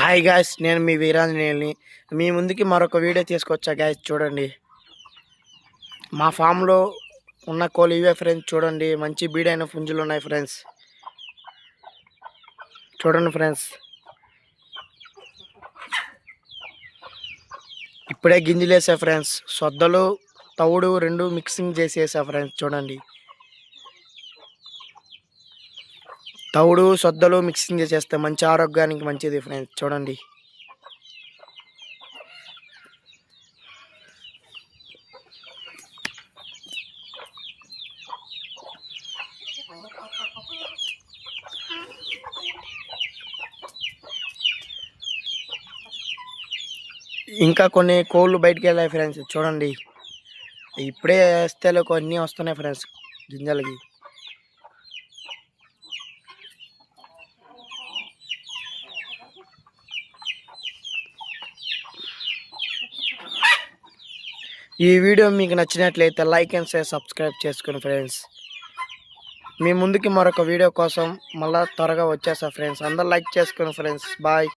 Hi guys, నేను మీ వీరాంజనేయుల్ని మీ ముందుకి మరొక వీడియో తీసుకొచ్చా గాయ్స్. చూడండి, మా ఫామ్లో ఉన్న కోళ్ళు ఇవే ఫ్రెండ్స్. చూడండి, మంచి బీడైన పుంజులు ఉన్నాయి ఫ్రెండ్స్. చూడండి ఫ్రెండ్స్, ఇప్పుడే గింజలు వేసా ఫ్రెండ్స్. సొద్దలు తవుడు రెండు మిక్సింగ్ చేసి వేసా ఫ్రెండ్స్. చూడండి, తవుడు సొద్దలు మిక్సింగ్ చేసేస్తే మంచి ఆరోగ్యానికి మంచిది ఫ్రెండ్స్. చూడండి, ఇంకా కొన్ని కోళ్ళు బయటికి వెళ్ళాయి ఫ్రెండ్స్. చూడండి, ఇప్పుడే వేస్తే కొన్ని వస్తున్నాయి ఫ్రెండ్స్ గింజలకి. ఈ వీడియో మీకు నచ్చినట్లయితే లైక్ అండ్ షేర్ సబ్స్క్రైబ్ చేసుకుని ఫ్రెండ్స్. మీ ముందుకి మరొక వీడియో కోసం మళ్ళీ త్వరగా వచ్చేసా ఫ్రెండ్స్. అందరూ లైక్ చేసుకుని ఫ్రెండ్స్. బాయ్.